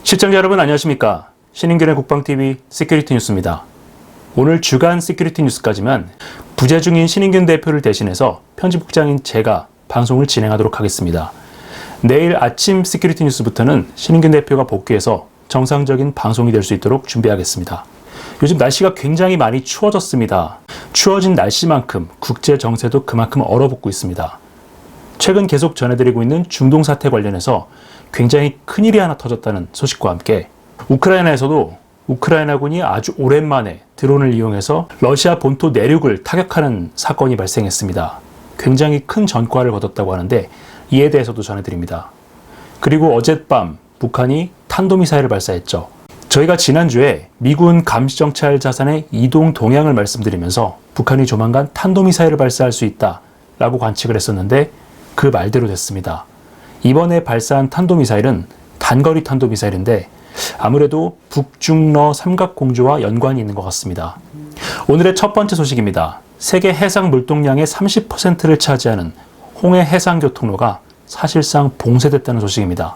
시청자 여러분 안녕하십니까? 신인균의 국방TV 시큐리티 뉴스입니다. 오늘 주간 시큐리티 뉴스까지만 부재 중인 신인균 대표를 대신해서 편집국장인 제가 방송을 진행하도록 하겠습니다. 내일 아침 시큐리티 뉴스부터는 신인균 대표가 복귀해서 정상적인 방송이 될 수 있도록 준비하겠습니다. 요즘 날씨가 굉장히 많이 추워졌습니다. 추워진 날씨만큼 국제 정세도 그만큼 얼어붙고 있습니다. 최근 계속 전해드리고 있는 중동 사태 관련해서 굉장히 큰일이 하나 터졌다는 소식과 함께 우크라이나에서도 우크라이나군이 아주 오랜만에 드론을 이용해서 러시아 본토 내륙을 타격하는 사건이 발생했습니다. 굉장히 큰 전과를 거뒀다고 하는데 이에 대해서도 전해드립니다. 그리고 어젯밤 북한이 탄도미사일을 발사했죠. 저희가 지난주에 미군 감시정찰 자산의 이동 동향을 말씀드리면서 북한이 조만간 탄도미사일을 발사할 수 있다라고 관측을 했었는데 그 말대로 됐습니다. 이번에 발사한 탄도미사일은 단거리 탄도미사일인데 아무래도 북중러 삼각공조와 연관이 있는 것 같습니다. 오늘의 첫 번째 소식입니다. 세계 해상 물동량의 30%를 차지하는 홍해 해상교통로가 사실상 봉쇄됐다는 소식입니다.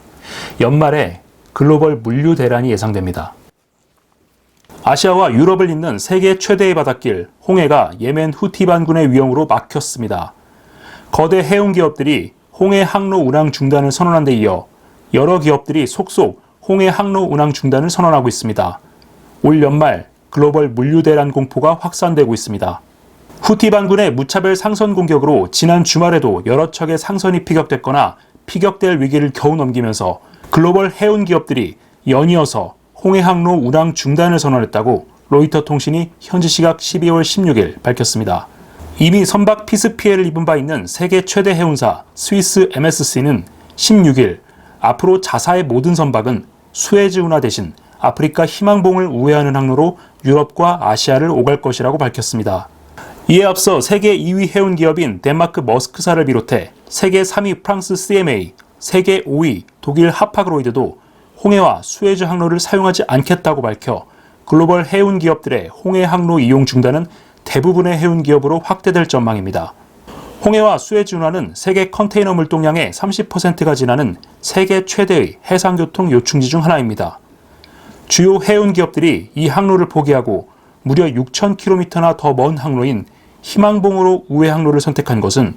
연말에 글로벌 물류 대란이 예상됩니다. 아시아와 유럽을 잇는 세계 최대의 바닷길 홍해가 예멘 후티 반군의 위협으로 막혔습니다. 거대 해운 기업들이 홍해 항로 운항 중단을 선언한 데 이어 여러 기업들이 속속 홍해 항로 운항 중단을 선언하고 있습니다. 올 연말 글로벌 물류 대란 공포가 확산되고 있습니다. 후티 반군의 무차별 상선 공격으로 지난 주말에도 여러 척의 상선이 피격됐거나 피격될 위기를 겨우 넘기면서 글로벌 해운 기업들이 연이어서 홍해 항로 운항 중단을 선언했다고 로이터 통신이 현지 시각 12월 16일 밝혔습니다. 이미 선박 피스 피해를 입은 바 있는 세계 최대 해운사 스위스 MSC는 16일 앞으로 자사의 모든 선박은 수에즈 운하 대신 아프리카 희망봉을 우회하는 항로로 유럽과 아시아를 오갈 것이라고 밝혔습니다. 이에 앞서 세계 2위 해운 기업인 덴마크 머스크사를 비롯해 세계 3위 프랑스 CMA, 세계 5위 독일 하파그로이드도 홍해와 수에즈 항로를 사용하지 않겠다고 밝혀 글로벌 해운 기업들의 홍해 항로 이용 중단은 대부분의 해운 기업으로 확대될 전망입니다. 홍해와 수에즈 운하는 세계 컨테이너 물동량의 30%가 지나는 세계 최대의 해상교통 요충지 중 하나입니다. 주요 해운 기업들이 이 항로를 포기하고 무려 6,000km나 더 먼 항로인 희망봉으로 우회 항로를 선택한 것은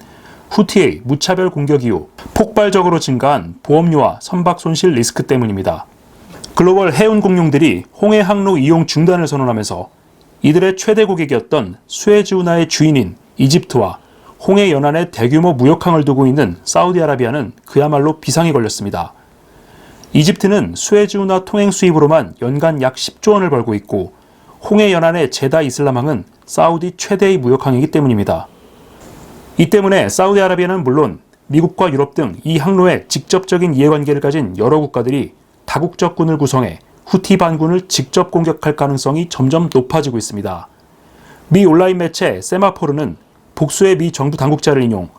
후티의 무차별 공격 이후 폭발적으로 증가한 보험료와 선박 손실 리스크 때문입니다. 글로벌 해운 공룡들이 홍해 항로 이용 중단을 선언하면서 이들의 최대 고객이었던 수에즈 운하의 주인인 이집트와 홍해 연안에 대규모 무역항을 두고 있는 사우디아라비아는 그야말로 비상이 걸렸습니다. 이집트는 수에즈 운하 통행 수입으로만 연간 약 10조 원을 벌고 있고 홍해 연안의 제다 이슬람항은 사우디 최대의 무역항이기 때문입니다. 이 때문에 사우디아라비아는 물론 미국과 유럽 등 이 항로에 직접적인 이해관계를 가진 여러 국가들이 다국적군을 구성해 후티 반군을 직접 공격할 가능성이 점점 높아지고 있습니다. 미 온라인 매체 세마포르는 복수의 미 정부 당국자를 인용,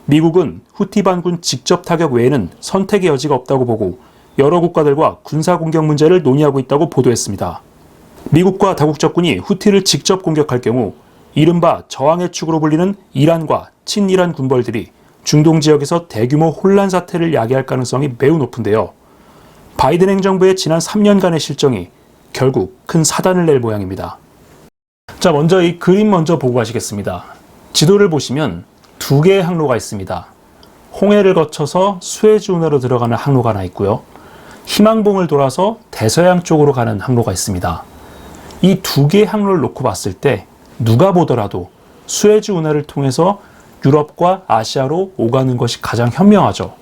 미국은 후티 반군 직접 타격 외에는 선택의 여지가 없다고 보고 여러 국가들과 군사공격 문제를 논의하고 있다고 보도했습니다. 미국과 다국적군이 후티를 직접 공격할 경우 이른바 저항의 축으로 불리는 이란과 친이란 군벌들이 중동 지역에서 대규모 혼란 사태를 야기할 가능성이 매우 높은데요. 바이든 행정부의 지난 3년간의 실정이 결국 큰 사단을 낼 모양입니다. 자, 먼저 이 그림 먼저 보고 가시겠습니다. 지도를 보시면 두 개의 항로가 있습니다. 홍해를 거쳐서 수에즈 운하로 들어가는 항로가 하나 있고요. 희망봉을 돌아서 대서양 쪽으로 가는 항로가 있습니다. 이 두 개의 항로를 놓고 봤을 때 누가 보더라도 수에즈 운하를 통해서 유럽과 아시아로 오가는 것이 가장 현명하죠.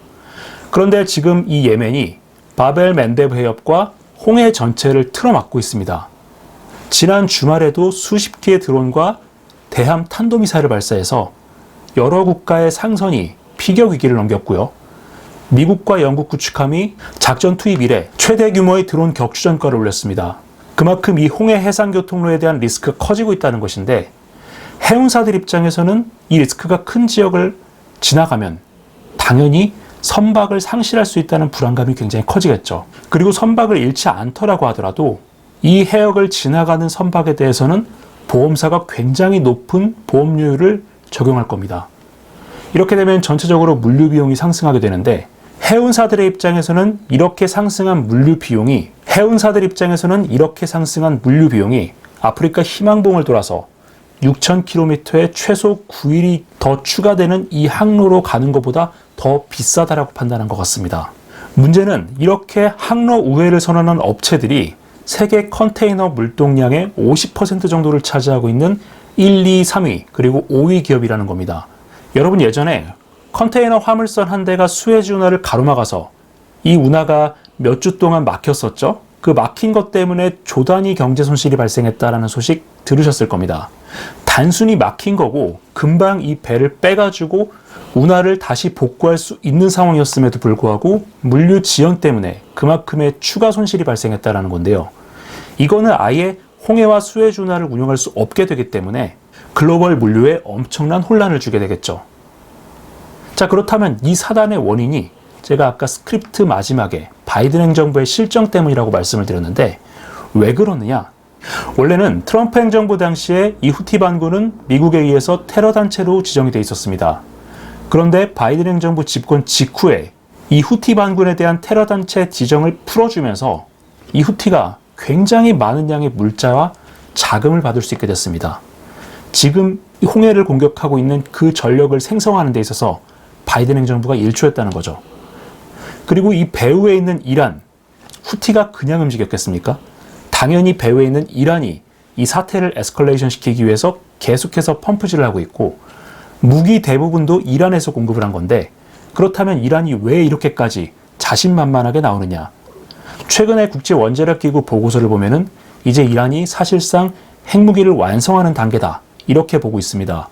그런데 지금 이 예멘이 바벨 맨데브 해협과 홍해 전체를 틀어막고 있습니다. 지난 주말에도 수십 기의 드론과 대함 탄도미사일을 발사해서 여러 국가의 상선이 피격 위기를 넘겼고요. 미국과 영국 구축함이 작전 투입 이래 최대 규모의 드론 격추 전과를 올렸습니다. 그만큼 이 홍해 해상교통로에 대한 리스크가 커지고 있다는 것인데 해운사들 입장에서는 이 리스크가 큰 지역을 지나가면 당연히 선박을 상실할 수 있다는 불안감이 굉장히 커지겠죠. 그리고 선박을 잃지 않더라고 하더라도 이 해역을 지나가는 선박에 대해서는 보험사가 굉장히 높은 보험료율을 적용할 겁니다. 이렇게 되면 전체적으로 물류 비용이 상승하게 되는데 해운사들의 입장에서는 이렇게 상승한 물류 비용이 아프리카 희망봉을 돌아서 6,000km에 최소 9일이 더 추가되는 이 항로로 가는 것보다 더 비싸다라고 판단한 것 같습니다. 문제는 이렇게 항로 우회를 선언한 업체들이 세계 컨테이너 물동량의 50% 정도를 차지하고 있는 1, 2, 3위 그리고 5위 기업이라는 겁니다. 여러분, 예전에 컨테이너 화물선 한 대가 수에즈 운하를 가로막아서 이 운하가 몇 주 동안 막혔었죠? 그 막힌 것 때문에 조단위 경제 손실이 발생했다라는 소식 들으셨을 겁니다. 단순히 막힌 거고 금방 이 배를 빼가지고 운하를 다시 복구할 수 있는 상황이었음에도 불구하고 물류 지연 때문에 그만큼의 추가 손실이 발생했다라는 건데요. 이거는 아예 홍해와 수에즈 운하를 운영할 수 없게 되기 때문에 글로벌 물류에 엄청난 혼란을 주게 되겠죠. 자, 그렇다면 이 사단의 원인이 제가 아까 스크립트 마지막에 바이든 행정부의 실정 때문이라고 말씀을 드렸는데 왜 그러느냐? 원래는 트럼프 행정부 당시에 이 후티 반군은 미국에 의해서 테러 단체로 지정이 돼 있었습니다. 그런데 바이든 행정부 집권 직후에 이 후티 반군에 대한 테러 단체 지정을 풀어주면서 이 후티가 굉장히 많은 양의 물자와 자금을 받을 수 있게 됐습니다. 지금 홍해를 공격하고 있는 그 전력을 생성하는 데 있어서 바이든 행정부가 일조했다는 거죠. 그리고 이 배후에 있는 이란, 후티가 그냥 움직였겠습니까? 당연히 배후에 있는 이란이 이 사태를 에스컬레이션 시키기 위해서 계속해서 펌프질을 하고 있고 무기 대부분도 이란에서 공급을 한 건데 그렇다면 이란이 왜 이렇게까지 자신만만하게 나오느냐? 최근에 국제원자력기구 보고서를 보면은 이제 이란이 사실상 핵무기를 완성하는 단계다 이렇게 보고 있습니다.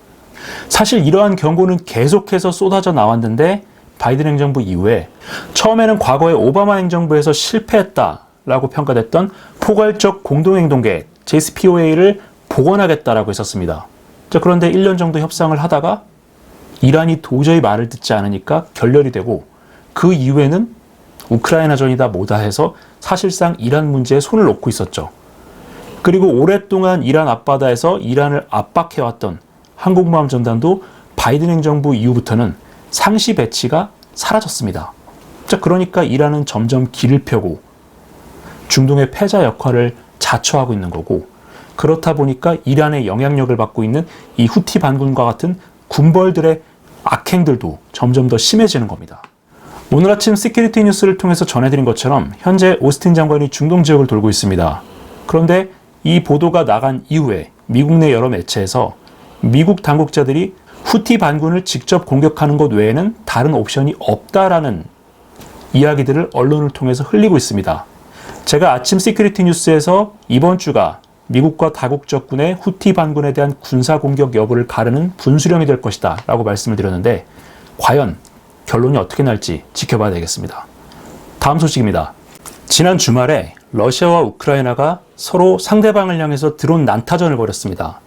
사실 이러한 경고는 계속해서 쏟아져 나왔는데 바이든 행정부 이후에 처음에는 과거에 오바마 행정부에서 실패했다라고 평가됐던 포괄적 공동행동계획 JCPOA를 복원하겠다라고 했었습니다. 자, 그런데 1년 정도 협상을 하다가 이란이 도저히 말을 듣지 않으니까 결렬이 되고 그 이후에는 우크라이나전이다 뭐다 해서 사실상 이란 문제에 손을 놓고 있었죠. 그리고 오랫동안 이란 앞바다에서 이란을 압박해왔던 항공모함 전단도 바이든 행정부 이후부터는 상시 배치가 사라졌습니다. 자, 그러니까 이란은 점점 길을 펴고 중동의 패자 역할을 자처하고 있는 거고 그렇다 보니까 이란의 영향력을 받고 있는 이 후티 반군과 같은 군벌들의 악행들도 점점 더 심해지는 겁니다. 오늘 아침 시큐리티 뉴스를 통해서 전해드린 것처럼 현재 오스틴 장관이 중동 지역을 돌고 있습니다. 그런데 이 보도가 나간 이후에 미국 내 여러 매체에서 미국 당국자들이 후티 반군을 직접 공격하는 것 외에는 다른 옵션이 없다라는 이야기들을 언론을 통해서 흘리고 있습니다. 제가 아침 시큐리티 뉴스에서 이번 주가 미국과 다국적군의 후티 반군에 대한 군사공격 여부를 가르는 분수령이 될 것이다 라고 말씀을 드렸는데 과연 결론이 어떻게 날지 지켜봐야 되겠습니다. 다음 소식입니다. 지난 주말에 러시아와 우크라이나가 서로 상대방을 향해서 드론 난타전을 벌였습니다.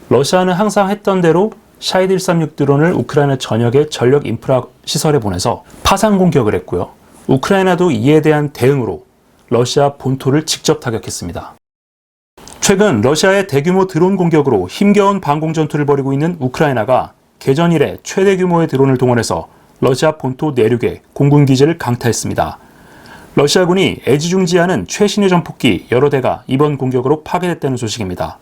러시아는 항상 했던 대로 샤이드 136 드론을 우크라이나 전역의 전력 인프라 시설에 보내서 파상 공격을 했고요. 우크라이나도 이에 대한 대응으로 러시아 본토를 직접 타격했습니다. 최근 러시아의 대규모 드론 공격으로 힘겨운 방공 전투를 벌이고 있는 우크라이나가 개전 이래 최대 규모의 드론을 동원해서 러시아 본토 내륙의 공군 기지를 강타했습니다. 러시아군이 애지중지하는 최신의 전폭기 여러 대가 이번 공격으로 파괴됐다는 소식입니다.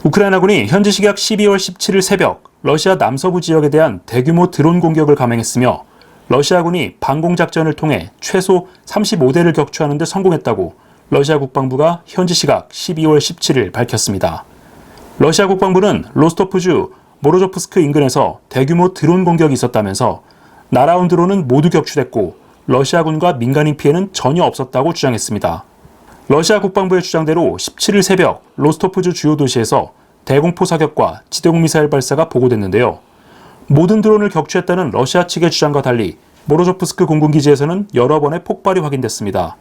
우크라이나군이 현지 시각 12월 17일 새벽 러시아 남서부 지역에 대한 대규모 드론 공격을 감행했으며 러시아군이 방공작전을 통해 최소 35대를 격추하는 데 성공했다고 러시아 국방부가 현지 시각 12월 17일 밝혔습니다. 러시아 국방부는 로스토프주 모로조프스크 인근에서 대규모 드론 공격이 있었다면서 날아온 드론은 모두 격추됐고 러시아군과 민간인 피해는 전혀 없었다고 주장했습니다. 러시아 국방부의 주장대로 17일 새벽 로스토프주 주요 도시에서 대공포 사격과 지대공 미사일 발사가 보고됐는데요. 모든 드론을 격추했다는 러시아 측의 주장과 달리 모로조프스크 공군기지에서는 여러 번의 폭발이 확인됐습니다.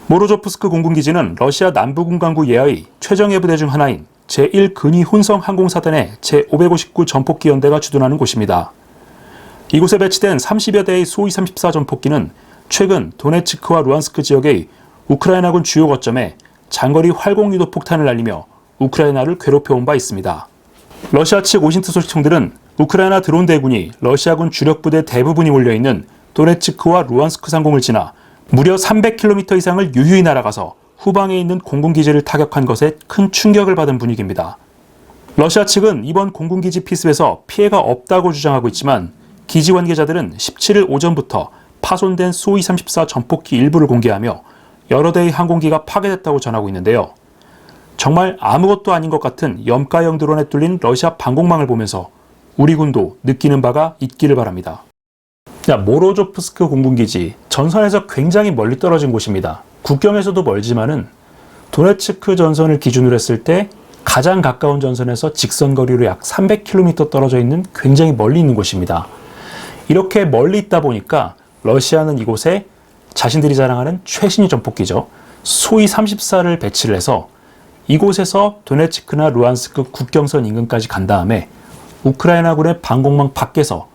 모로조프스크 공군기지는 러시아 남부군 강구 예하의 최정예 부대 중 하나인 제1근위 혼성 항공사단의 제559 전폭기 연대가 주둔하는 곳입니다. 이곳에 배치된 30여 대의 수-234 전폭기는 최근 도네츠크와 루안스크 지역의 우크라이나군 주요 거점에 장거리 활공 유도 폭탄을 날리며 우크라이나를 괴롭혀온 바 있습니다. 러시아 측 오신트 소식통들은 우크라이나 드론 대군이 러시아군 주력 부대 대부분이 몰려있는 도네츠크와 루안스크 상공을 지나 무려 300km 이상을 유유히 날아가서 후방에 있는 공군기지를 타격한 것에 큰 충격을 받은 분위기입니다. 러시아 측은 이번 공군기지 피습에서 피해가 없다고 주장하고 있지만 기지 관계자들은 17일 오전부터 파손된 수-34 전폭기 일부를 공개하며 여러 대의 항공기가 파괴됐다고 전하고 있는데요. 정말 아무것도 아닌 것 같은 염가형 드론에 뚫린 러시아 방공망을 보면서 우리 군도 느끼는 바가 있기를 바랍니다. 모로조프스크 공군기지, 전선에서 굉장히 멀리 떨어진 곳입니다. 국경에서도 멀지만은 도네츠크 전선을 기준으로 했을 때 가장 가까운 전선에서 직선거리로 약 300km 떨어져 있는 굉장히 멀리 있는 곳입니다. 이렇게 멀리 있다 보니까 러시아는 이곳에 자신들이 자랑하는 최신의 전폭기죠. 수-34를 배치를 해서 이곳에서 도네츠크나 루안스크 국경선 인근까지 간 다음에 우크라이나군의 방공망 밖에서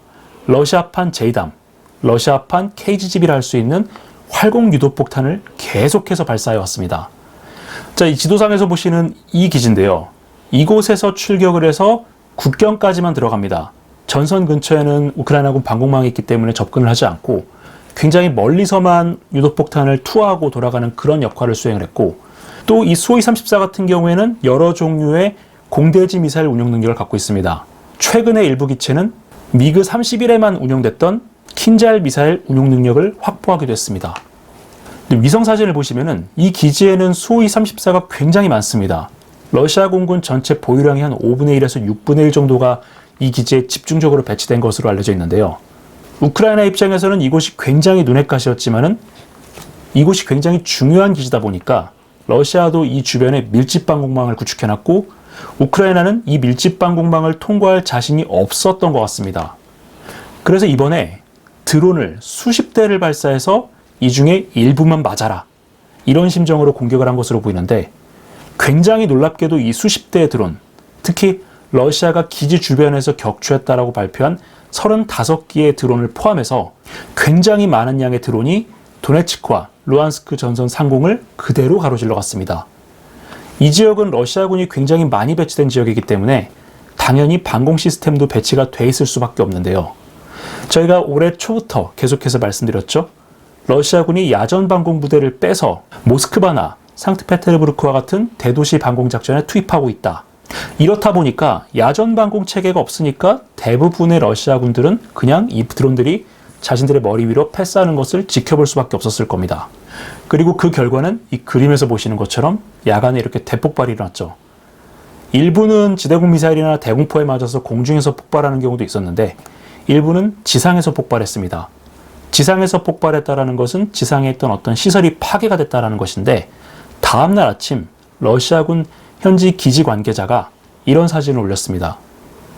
러시아판 제이담, 러시아판 KGB를 할 수 있는 활공 유도폭탄을 계속해서 발사해 왔습니다. 자, 이 지도상에서 보시는 이 기지인데요. 이곳에서 출격을 해서 국경까지만 들어갑니다. 전선 근처에는 우크라이나군 방공망이 있기 때문에 접근을 하지 않고 굉장히 멀리서만 유도폭탄을 투하하고 돌아가는 그런 역할을 수행을 했고, 또 이 수-34 같은 경우에는 여러 종류의 공대지 미사일 운용 능력을 갖고 있습니다. 최근에 일부 기체는 미그 31에만 운용됐던 킨잘 미사일 운용 능력을 확보하기도 했습니다. 위성 사진을 보시면은 이 기지에는 수-34가 굉장히 많습니다. 러시아 공군 전체 보유량이 한 5분의 1에서 6분의 1 정도가 이 기지에 집중적으로 배치된 것으로 알려져 있는데요. 우크라이나 입장에서는 이곳이 굉장히 눈엣 가시였지만은 이곳이 굉장히 중요한 기지다 보니까 러시아도 이 주변에 밀집 방공망을 구축해놨고 우크라이나는 이 밀집 방공망을 통과할 자신이 없었던 것 같습니다. 그래서 이번에 드론을 수십 대를 발사해서 이 중에 일부만 맞아라, 이런 심정으로 공격을 한 것으로 보이는데, 굉장히 놀랍게도 이 수십 대의 드론, 특히 러시아가 기지 주변에서 격추했다라고 발표한 35기의 드론을 포함해서 굉장히 많은 양의 드론이 도네츠크와 루안스크 전선 상공을 그대로 가로질러 갔습니다. 이 지역은 러시아군이 굉장히 많이 배치된 지역이기 때문에 당연히 방공 시스템도 배치가 돼 있을 수밖에 없는데요. 저희가 올해 초부터 계속해서 말씀드렸죠. 러시아군이 야전 방공 부대를 빼서 모스크바나 상트페테르부르크와 같은 대도시 방공 작전에 투입하고 있다. 이렇다 보니까 야전 방공 체계가 없으니까 대부분의 러시아군들은 그냥 이 드론들이 자신들의 머리 위로 패스하는 것을 지켜볼 수밖에 없었을 겁니다. 그리고 그 결과는 이 그림에서 보시는 것처럼 야간에 이렇게 대폭발이 일어났죠. 일부는 지대공 미사일이나 대공포에 맞아서 공중에서 폭발하는 경우도 있었는데 일부는 지상에서 폭발했습니다. 지상에서 폭발했다는 것은 지상에 있던 어떤 시설이 파괴가 됐다는 것인데, 다음날 아침 러시아군 현지 기지 관계자가 이런 사진을 올렸습니다.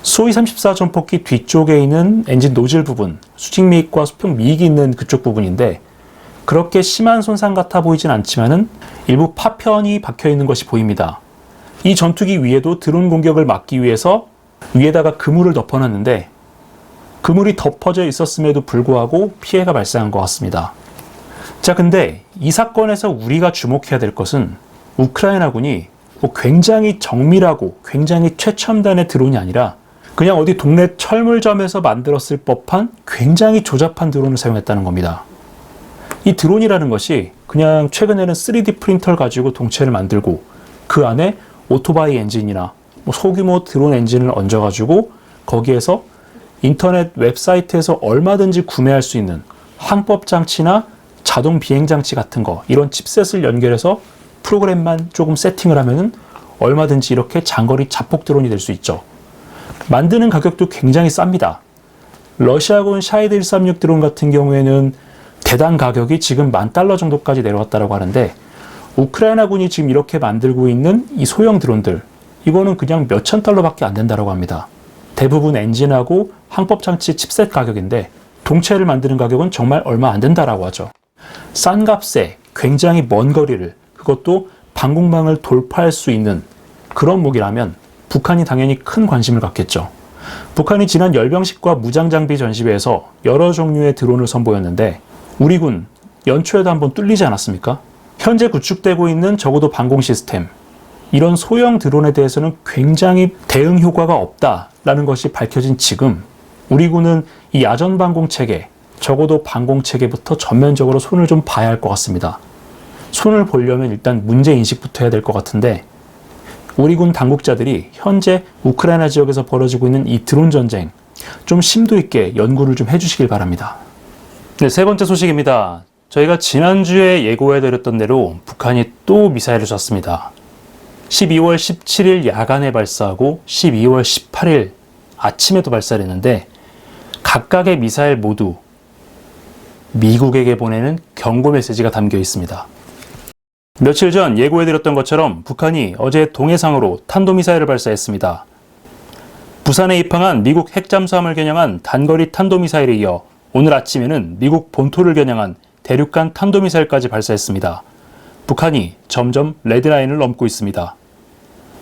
수-34 전폭기 뒤쪽에 있는 엔진 노즐 부분, 수직 미익과 수평 미익이 있는 그쪽 부분인데 그렇게 심한 손상 같아 보이진 않지만은 일부 파편이 박혀 있는 것이 보입니다. 이 전투기 위에도 드론 공격을 막기 위해서 위에다가 그물을 덮어놨는데 그물이 덮어져 있었음에도 불구하고 피해가 발생한 것 같습니다. 자, 근데 이 사건에서 우리가 주목해야 될 것은 우크라이나군이 굉장히 정밀하고 굉장히 최첨단의 드론이 아니라 그냥 어디 동네 철물점에서 만들었을 법한 굉장히 조잡한 드론을 사용했다는 겁니다. 이 드론이라는 것이 그냥 최근에는 3D 프린터를 가지고 동체를 만들고 그 안에 오토바이 엔진이나 소규모 드론 엔진을 얹어가지고 거기에서 인터넷 웹사이트에서 얼마든지 구매할 수 있는 항법 장치나 자동 비행 장치 같은 거, 이런 칩셋을 연결해서 프로그램만 조금 세팅을 하면은 얼마든지 이렇게 장거리 자폭 드론이 될 수 있죠. 만드는 가격도 굉장히 쌉니다. 러시아군 샤이드 136 드론 같은 경우에는 대당 가격이 지금 $10,000 정도까지 내려왔다고 하는데, 우크라이나군이 지금 이렇게 만들고 있는 이 소형 드론들, 이거는 그냥 몇천 달러밖에 안 된다고 합니다. 대부분 엔진하고 항법 장치 칩셋 가격인데 동체를 만드는 가격은 정말 얼마 안 된다라고 하죠. 싼 값에 굉장히 먼 거리를, 그것도 방공망을 돌파할 수 있는 그런 무기라면 북한이 당연히 큰 관심을 갖겠죠. 북한이 지난 열병식과 무장장비 전시회에서 여러 종류의 드론을 선보였는데 우리 군 연초에도 한번 뚫리지 않았습니까? 현재 구축되고 있는 적어도 방공 시스템, 이런 소형 드론에 대해서는 굉장히 대응 효과가 없다라는 것이 밝혀진 지금 우리 군은 이 야전 방공 체계, 적어도 방공체계부터 전면적으로 손을 좀 봐야 할 것 같습니다. 손을 보려면 일단 문제인식부터 해야 될 것 같은데, 우리 군 당국자들이 현재 우크라이나 지역에서 벌어지고 있는 이 드론 전쟁 좀 심도 있게 연구를 좀 해주시길 바랍니다. 네, 세 번째 소식입니다. 저희가 지난주에 예고해드렸던 대로 북한이 또 미사일을 쐈습니다. 12월 17일 야간에 발사하고 12월 18일 아침에도 발사를 했는데, 각각의 미사일 모두 미국에게 보내는 경고 메시지가 담겨 있습니다. 며칠 전 예고해드렸던 것처럼 북한이 어제 동해상으로 탄도미사일을 발사했습니다. 부산에 입항한 미국 핵잠수함을 겨냥한 단거리 탄도미사일에 이어 오늘 아침에는 미국 본토를 겨냥한 대륙간 탄도미사일까지 발사했습니다. 북한이 점점 레드라인을 넘고 있습니다.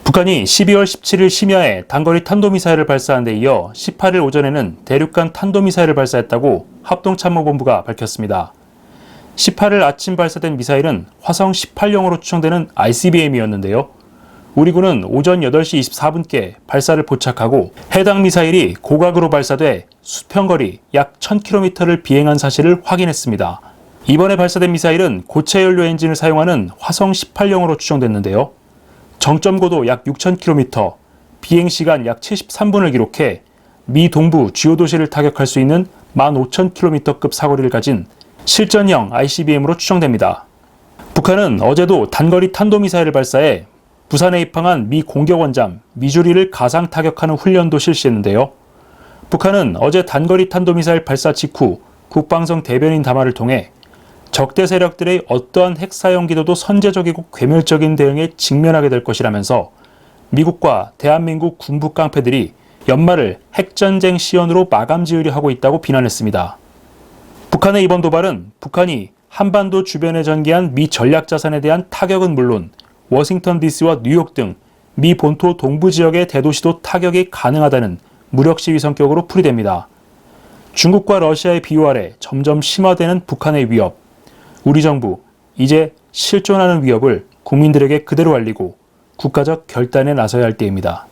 북한이 12월 17일 심야에 단거리 탄도미사일을 발사한 데 이어 18일 오전에는 대륙간 탄도미사일을 발사했다고 합동참모본부가 밝혔습니다. 18일 아침 발사된 미사일은 화성 18형으로 추정되는 ICBM이었는데요. 우리 군은 오전 8시 24분께 발사를 포착하고 해당 미사일이 고각으로 발사돼 수평거리 약 1000km를 비행한 사실을 확인했습니다. 이번에 발사된 미사일은 고체 연료 엔진을 사용하는 화성 18형으로 추정됐는데요. 정점 고도 약 6000km, 비행시간 약 73분을 기록해 미 동부 주요 도시를 타격할 수 있는 15,000km급 사거리를 가진 실전형 ICBM으로 추정됩니다. 북한은 어제도 단거리 탄도미사일을 발사해 부산에 입항한 미 공격원잠 미주리를 가상 타격하는 훈련도 실시했는데요. 북한은 어제 단거리 탄도미사일 발사 직후 국방성 대변인 담화를 통해 적대 세력들의 어떠한 핵사용 기도도 선제적이고 괴멸적인 대응에 직면하게 될 것이라면서 미국과 대한민국 군부 깡패들이 연말을 핵전쟁 시연으로 마감 지으려 하고 있다고 비난했습니다. 북한의 이번 도발은 북한이 한반도 주변에 전개한 미 전략자산에 대한 타격은 물론 워싱턴 DC와 뉴욕 등 미 본토 동부 지역의 대도시도 타격이 가능하다는 무력 시위 성격으로 풀이됩니다. 중국과 러시아의 비호 아래 점점 심화되는 북한의 위협. 우리 정부 이제 실존하는 위협을 국민들에게 그대로 알리고 국가적 결단에 나서야 할 때입니다.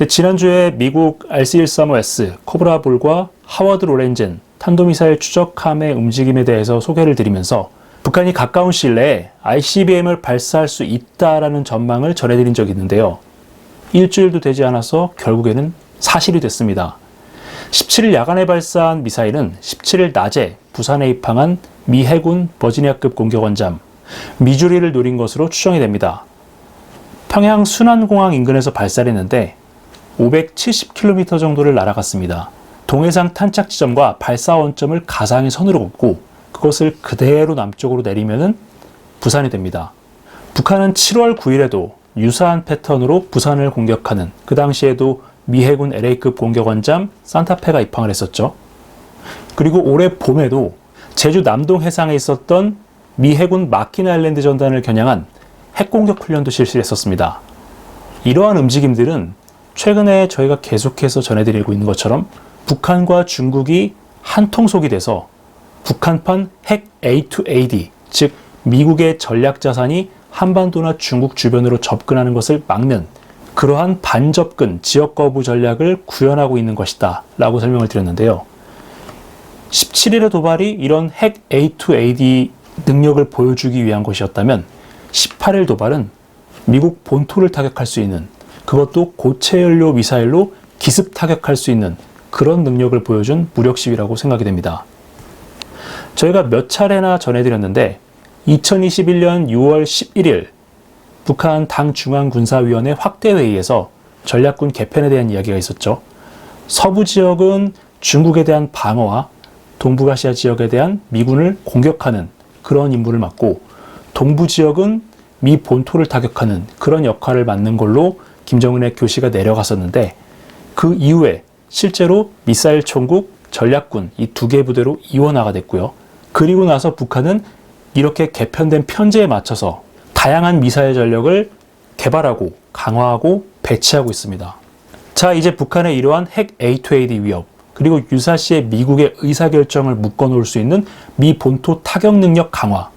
지난주에 미국 RC-135S 코브라볼과 하워드 로렌젠 탄도미사일 추적함의 움직임에 대해서 소개를 드리면서 북한이 가까운 시일 내에 ICBM을 발사할 수 있다라는 전망을 전해드린 적이 있는데요. 일주일도 되지 않아서 결국에는 사실이 됐습니다. 17일 야간에 발사한 미사일은 17일 낮에 부산에 입항한 미 해군 버지니아급 공격원잠 미주리를 노린 것으로 추정이 됩니다. 평양 순안공항 인근에서 발사를 했는데 570km 정도를 날아갔습니다. 동해상 탄착 지점과 발사 원점을 가상의 선으로 긋고 그것을 그대로 남쪽으로 내리면은 부산이 됩니다. 북한은 7월 9일에도 유사한 패턴으로 부산을 공격하는, 그 당시에도 미 해군 LA급 공격원잠 산타페가 입항을 했었죠. 그리고 올해 봄에도 제주 남동 해상에 있었던 미 해군 마킨 아일랜드 전단을 겨냥한 핵공격 훈련도 실시를 했었습니다. 이러한 움직임들은 최근에 저희가 계속해서 전해드리고 있는 것처럼 북한과 중국이 한통속이 돼서 북한판 핵 A2AD, 즉 미국의 전략자산이 한반도나 중국 주변으로 접근하는 것을 막는 그러한 반접근 지역 거부 전략을 구현하고 있는 것이다 라고 설명을 드렸는데요. 17일의 도발이 이런 핵 A2AD 능력을 보여주기 위한 것이었다면 18일 도발은 미국 본토를 타격할 수 있는, 그것도 고체 연료 미사일로 기습 타격할 수 있는 그런 능력을 보여준 무력 시위라고 생각이 됩니다. 저희가 몇 차례나 전해드렸는데 2021년 6월 11일 북한 당중앙군사위원회 확대회의에서 전략군 개편에 대한 이야기가 있었죠. 서부 지역은 중국에 대한 방어와 동북아시아 지역에 대한 미군을 공격하는 그런 임무를 맡고, 동부 지역은 미 본토를 타격하는 그런 역할을 맡는 걸로 김정은의 교시가 내려갔었는데, 그 이후에 실제로 미사일 총국, 전략군 이 두 개 부대로 이원화가 됐고요. 그리고 나서 북한은 이렇게 개편된 편제에 맞춰서 다양한 미사일 전력을 개발하고 강화하고 배치하고 있습니다. 자, 이제 북한의 이러한 핵 A2AD 위협, 그리고 유사시에 미국의 의사결정을 묶어놓을 수 있는 미 본토 타격 능력 강화,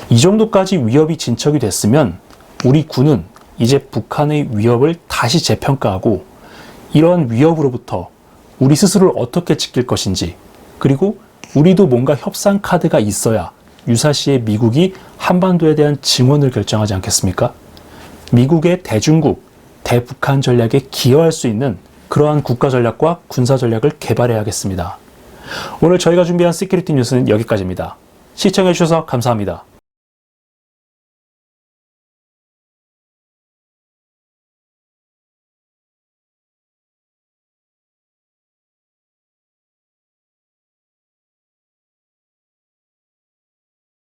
이 정도까지 위협이 진척이 됐으면 우리 군은 이제 북한의 위협을 다시 재평가하고 이러한 위협으로부터 우리 스스로를 어떻게 지킬 것인지, 그리고 우리도 뭔가 협상 카드가 있어야 유사시에 미국이 한반도에 대한 증언을 결정하지 않겠습니까? 미국의 대중국, 대북한 전략에 기여할 수 있는 그러한 국가 전략과 군사 전략을 개발해야겠습니다. 오늘 저희가 준비한 시큐리티 뉴스는 여기까지입니다. 시청해주셔서 감사합니다.